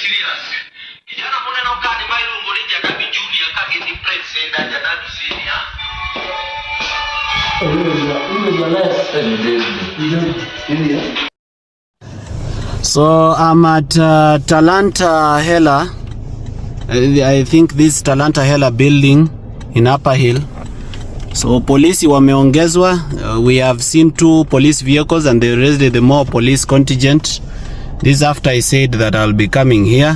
serious. Kijana mbona na ukadi mailu ngolinja kama junior kama ni president aja na senior. So I'm at Talanta Hela. I think this Talanta Hela building in Upper Hill. So polisi wameongezwa. We have seen 2 police vehicles and they raised the more police contingent. This after I said that I'll be coming here.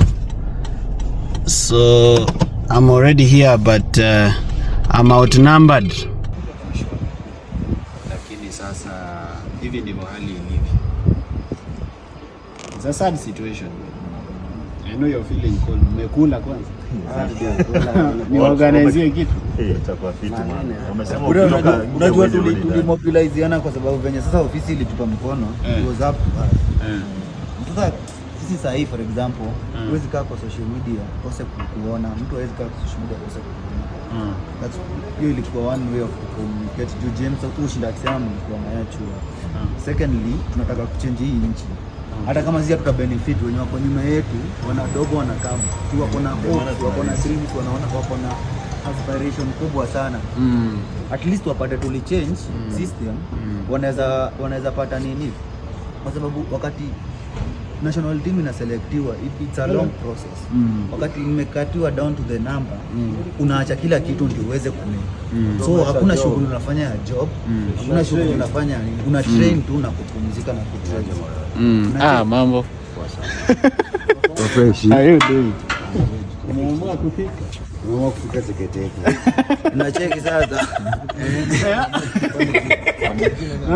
So I'm already here but I'm outnumbered. Lakini sasa hivi ndivyo hali ilivyo. It's a sad situation. I know you're feeling cold. Umekula kwanza? Ni organize kitu. Itakuwa fit man. Wamesema unajua tulimobilizeana kwa sababu venye sasa ofisi ilitupa mkono. It was up. Sasa sisi sahi for example, huwezi kaa kwa social media kose kuona. Mtu hawezi kaa kwa social media kose kuona. That's hiyo ilikuwa one way of communicate. James ushinda akisema mlikuwa na chuo. Secondly, tunataka kuchange hii nchi. Hata kama sisi tuta benefit wenye wako nyuma yetu, wanadogo wanakaa. Wako na hope, wako na dreams, wanaona wako na aspiration kubwa sana. At least wapate tuli change system. Wanaweza pata nini? Kwa sababu wakati national team inaselectiwa, it's a long process. Wakati imekatiwa down to the number, unaacha kila kitu ndio uweze kumea. So hakuna shughuli unafanya ya job, hakuna shughuli unafanya, una train tu na kupumzika na kutrain. Mambo. Fresh. How you doing? Umeamua kufika? Umeamua kufika sekretari. Unacheki sasa.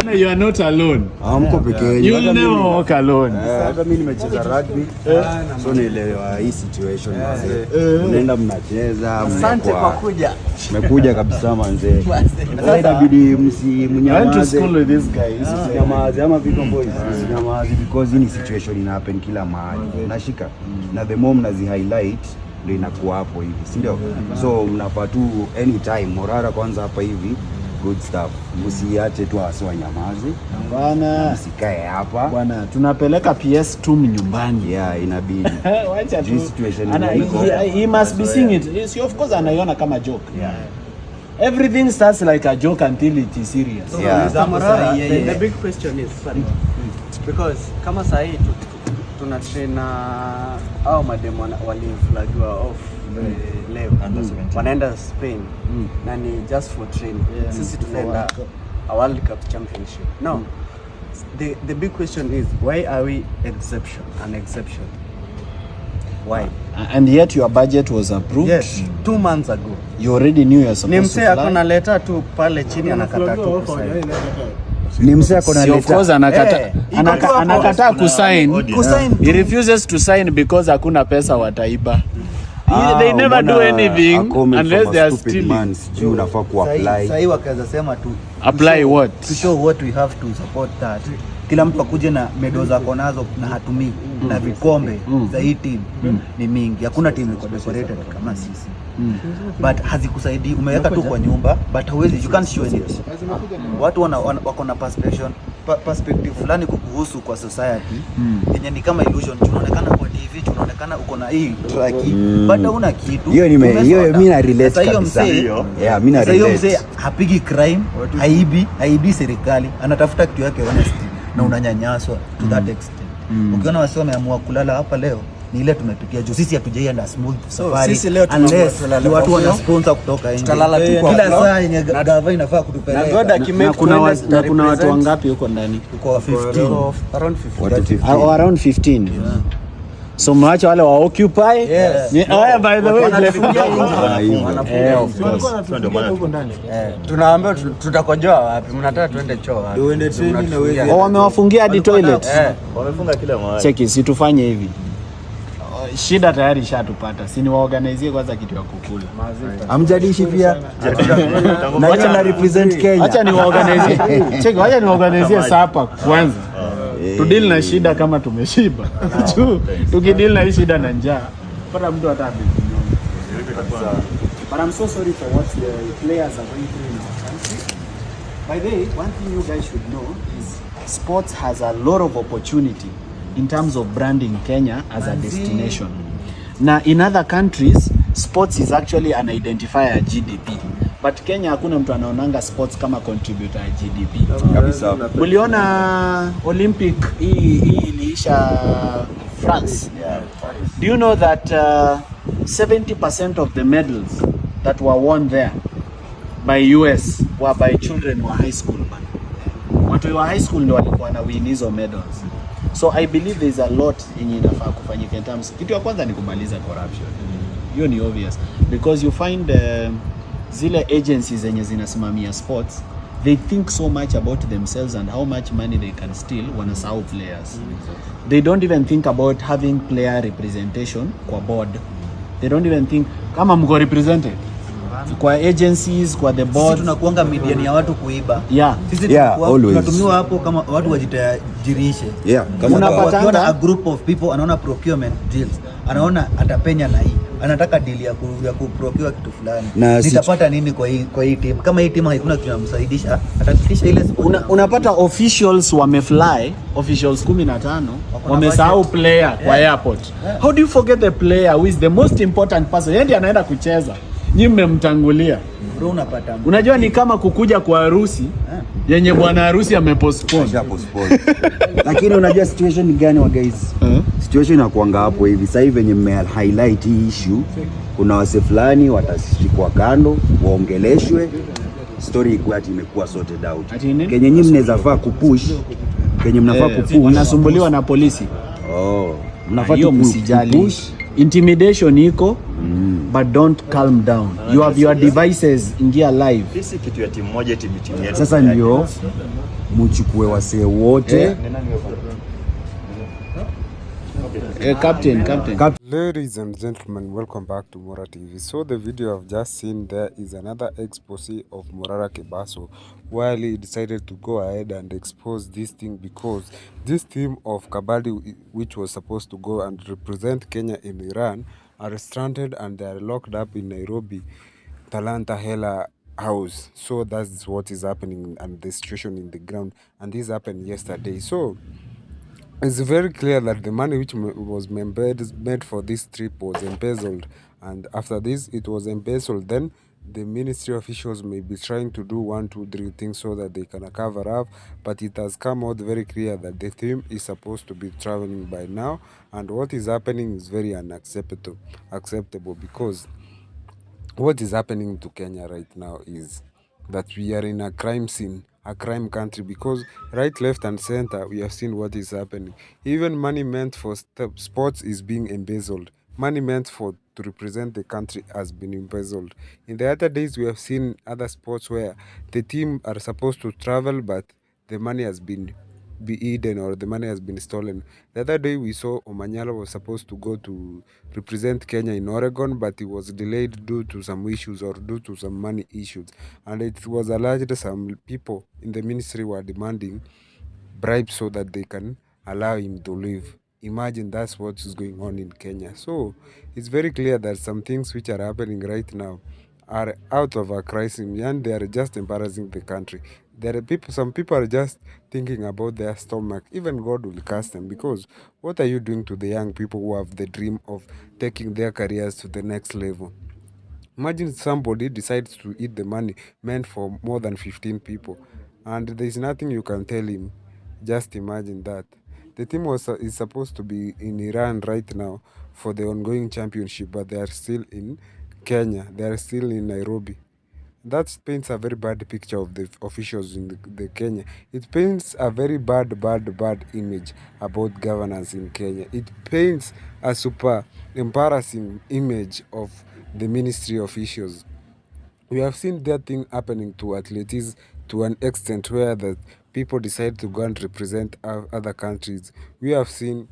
No, you are not alone. Hamko peke yenu. You never walk alone. Hata mimi nimecheza rugby. So nielewa hii situation mzee. Unaenda mnacheza, Asante kwa kuja. Nimekuja kabisa manze. Sasa inabidi mnyamaze. I went to school with this guy. Nyamaze ama vitu boys. Nyamaze because hii situation ina happen kila mahali. Nashika. Na the more mnazi highlight ndio inakuwa hapo hivi, si ndio? So mnafaa tu anytime morara kwanza hapa hivi good stuff. Msiache tu aswa nyamaze. Bwana, msikae hapa. Bwana, tunapeleka PS2 nyumbani. Yeah, inabidi. Wacha tu. Situation he must be seeing it. Of course anaiona kama joke. Yeah. Everything starts like a joke until it is serious. So Yeah. the big question is because kama sahi tuna train au madem waliflagiwa off leo wanaenda Spain na ni just for training. Sisi tunaenda a World Cup championship. Now the big question is why are we an exception? Why? And yet your budget was approved? Yes, 2 months ago. You already knew you're supposed to fly? Ni msee akona leta tu pale chini anakata tu kusign. Ni msee akona leta. Of course anakataa kusign. He refuses to sign because hakuna pesa wataiba. They never do anything unless they are stealing. You unafaa ku-apply. Sasa wakaanza sema tu apply what? To show what we have to support that. Kila mtu akuje na medals zako nazo na hatumii na vikombe za hii team ni mingi. Hakuna team iko decorated kama sisi. But hazikusaidii, umeweka tu kwa nyumba but huwezi, you can't show anything. Watu wako na perspective fulani kukuhusu kwa society yenye ni kama illusion. Tunaonekana kwa TV, tunaonekana uko na hii track but hauna kitu. Hiyo mimi na relate kabisa. Yeah, mimi na relate. Hiyo mzee hapigi crime, haibi serikali, anatafuta kitu yake honesty na unanyanyaswa to that extent. Ukiona wasi wameamua kulala hapa leo ni ile tumepitia juu sisi hatujaienda smooth safari. Sisi leo watu wana sponsor kutoka nje. Tutalala tu kwa kila saa yenye gava inafaa kutupeleka. Na kuna watu wangapi huko ndani? Uko 15 around 15. So mwacha wale wa occupy. By the way tumefungia nje. Of course. Tunaambia tutakojoa wapi? Mnataka tuende choo wapi? Tuende training na wewe. Wamewafungia hadi toilet. Wamefunga kila mahali. Cheki, si tufanye hivi. Shida tayari shatupata. Si ni waorganize kwanza kitu ya kukula. Amjadishi pia. Na na represent Kenya. Acha ni waorganize. Cheki, acha ni waorganize sapa kwanza. Tudeal na shida kama tumeshiba. Tukideal na shida na njaa. Pata mtu atabi. But I'm so sorry for what the players are going through in our country. By the way, one thing you guys should know is sports has a lot of opportunity in terms of branding Kenya as a destination. Now in other countries, sports is actually an identifier GDP. But Kenya hakuna mtu anaonanga sports kama contributor ya GDP. Kabisa. Uliona Olympic hii iliisha France. Do you know that 70% of the medals that were won there by US were by children wa high school man. Watu wa high school ndio walikuwa na win hizo medals. So I believe there is a lot yenye inafaa kufanyika in terms. Kitu ya kwanza ni kumaliza corruption. Hiyo ni obvious because you find zile agencies zenye zinasimamia sports, they think so much about themselves and how much money they can steal wanasahau players. They don't even think about having player representation kwa board. They don't even think kama mko represented kwa agencies, kwa the board. Sisi tunakuanga media ya watu kuiba. Yeah. Sisi tunatumiwa hapo kama watu wajitajirishe. Yeah, kama unapata a group of people anaona procurement deals. Anaona atapenya na hii. Anataka deal ya kuprocure kitu fulani. Nitapata nini kwa hii team? Kama hii team haikuna kitu kinamsaidisha, atafikisha ile unapata officials wamefly, officials 15 wamesahau player kwa airport. How do you forget the player who is the most important person? Yeye ndiye anaenda kucheza. Nyinyi mmemtangulia. Bro, unapata. Unajua ni kama kukuja kwa harusi yenye bwana harusi amepostpone. Lakini unajua situation ni gani wa guys? Situation inakuanga hapo hivi. Sasa hivi venye mme highlight hii issue, kuna wase fulani watashikwa kando, waongeleshwe, story ikuwa ati imekuwa sorted out. Kenye nyinyi mnaweza faa kupush, kenye mnafaa kupush. Wanasumbuliwa na polisi. Mnafaa kupush. Intimidation iko, but don't calm down. You have your devices, ingia live. Sisi kitu ya timu moja timu yetu. Sasa ndio mchukue wasee wote. Captain. Ladies and gentlemen, welcome back to Mora TV. So the video I've just seen there is another expose of Morara Kebaso, while he decided to go ahead and expose this thing because this team of Kabadi, which was supposed to go and represent Kenya in Iran, are stranded and they are locked up in Nairobi, Talanta Hela house. So that's what is happening and the situation in the ground, and this happened yesterday. So it's very clear that the money which was made for this trip was embezzled, and after this it was embezzled, then the ministry officials may be trying to do 1, 2, 3 things so that they can cover up, but it has come out very clear that the team is supposed to be traveling by now, and what is happening is very acceptable because what is happening to Kenya right now is that we are in a crime scene, a crime country, because right, left and center we have seen what is happening. Even money meant for sports is being embezzled. Money meant to represent the country has been embezzled. In the other days we have seen other sports where the team are supposed to travel but the money has been hidden or the money has been stolen. The other day we saw Omanyala was supposed to go to represent Kenya in Oregon, but it was delayed due to some issues or due to some money issues, and it was alleged some people in the ministry were demanding bribes so that they can allow him to leave. Imagine that's what is going on in Kenya. So it's very clear that some things which are happening right now are out of a crisis and they are just embarrassing the country. There are some people are just thinking about their stomach. Even God will cast them, because what are you doing to the young people who have the dream of taking their careers to the next level? Imagine somebody decides to eat the money meant for more than 15 people and there is nothing you can tell him. Just imagine that. The team is supposed to be in Iran right now for the ongoing championship, but they are still in Kenya. They are still in Nairobi. That paints a very bad picture of the officials in the Kenya. It paints a very bad image about governance in Kenya. It paints a super embarrassing image of the ministry officials. We have seen that thing happening to athletes to an extent where the people decide to go and represent other countries. We have seen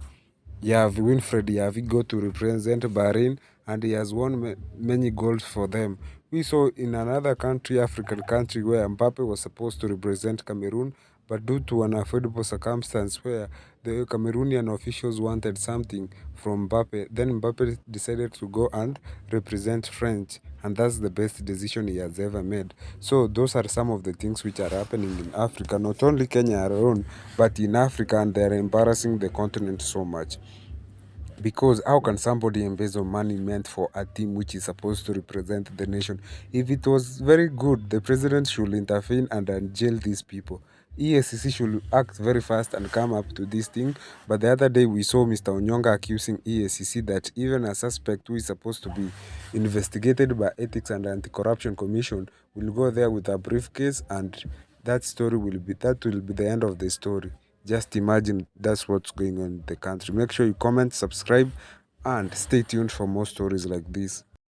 Winfred Yavi go to represent Bahrain and he has won many goals for them. We saw in another country, African country, where Mbappe was supposed to represent Cameroon, but due to an unavoidable circumstance where the Cameroonian officials wanted something from Mbappe, then Mbappe decided to go and represent French, and that's the best decision he has ever made. So those are some of the things which are happening in Africa, not only Kenya alone, but in Africa, and they're embarrassing the continent so much. Because how can somebody embezzle money meant for a team which is supposed to represent the nation? If it was very good, the president should intervene and jail these people. EACC should act very fast and come up to this thing. But the other day we saw Mr. Onyonga accusing EACC that even a suspect who is supposed to be investigated by Ethics and Anti-Corruption Commission will go there with a briefcase, and that will be the end of the story. Just imagine that's what's going on in the country. Make sure you comment, subscribe, and stay tuned for more stories like this.